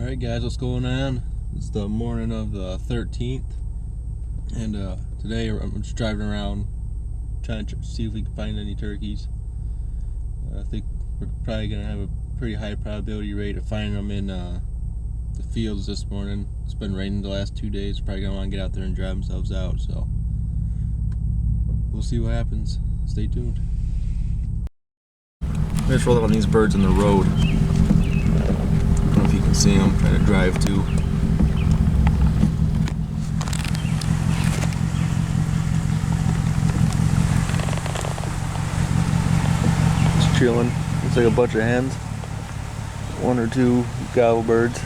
Alright guys, what's going on? It's the morning of the 13th, and today I'm just driving around trying to see if we can find any turkeys. I think we're probably going to have a pretty high probability rate of finding them in the fields this morning. It's been raining the last 2 days. Probably going to want to get out there and dry themselves out, so we'll see what happens. Stay tuned. I just rolled up on these birds in the road. I don't know if you can see them, trying to drive to. Just chilling. Looks like a bunch of hens. One or two gobble birds.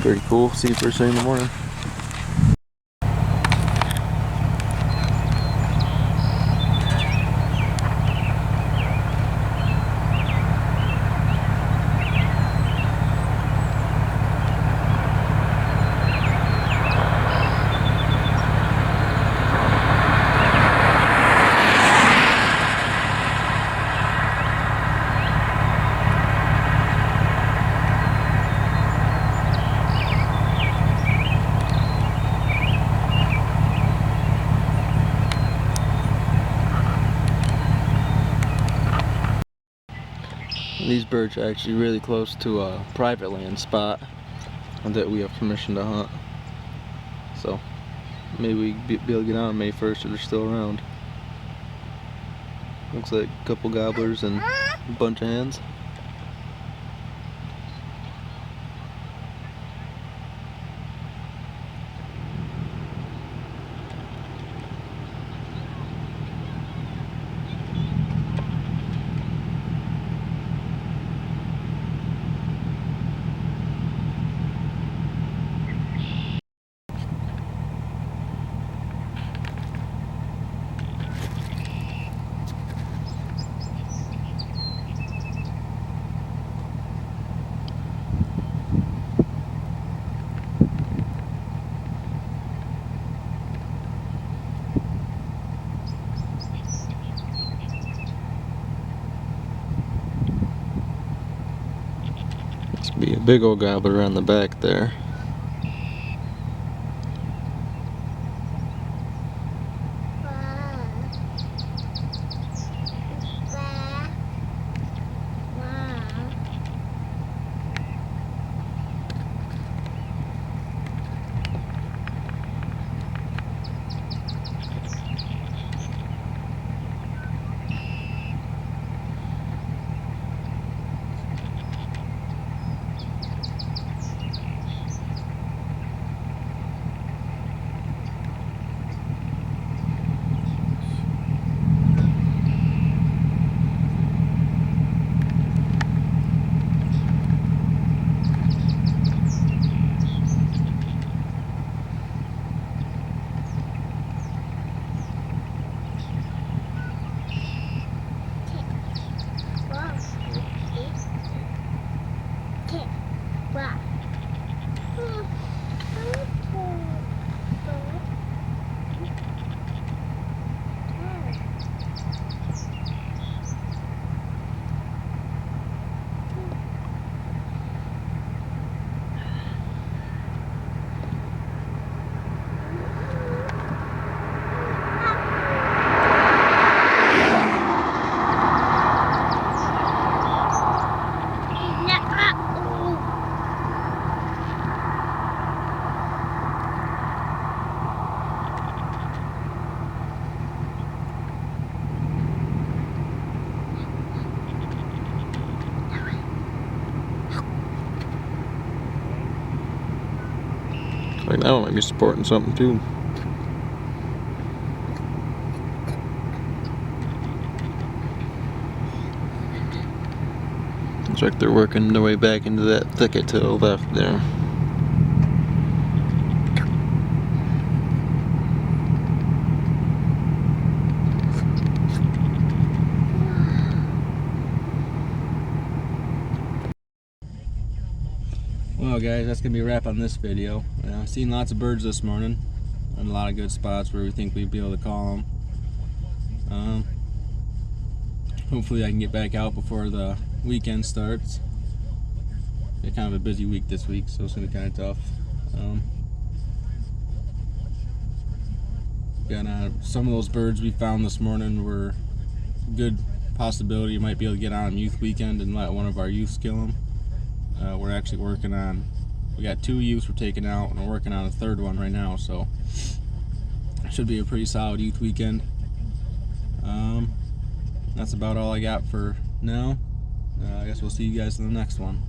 Pretty cool. See you first thing in the morning. These birds are actually really close to a private land spot that we have permission to hunt. So maybe we'll be able to get on May 1st if they're still around. Looks like a couple gobblers and a bunch of hens. Be a big old gobbler on the back there. Like that one might be supporting something too. Looks like they're working their way back into that thicket to the left there. Well guys, that's going to be a wrap on this video. I've seen lots of birds this morning and a lot of good spots where we think we'd be able to call them. hopefully I can get back out before the weekend starts. Got kind of a busy week this week, so it's gonna be kind of tough. Some of those birds we found this morning were a good possibility you might be able to get on youth weekend and let one of our youths kill them. We're actually working on, we got 2 youths we're taking out, and we're working on a 3rd one right now, so it should be a pretty solid youth weekend. That's about all I got for now. I guess we'll see you guys in the next one.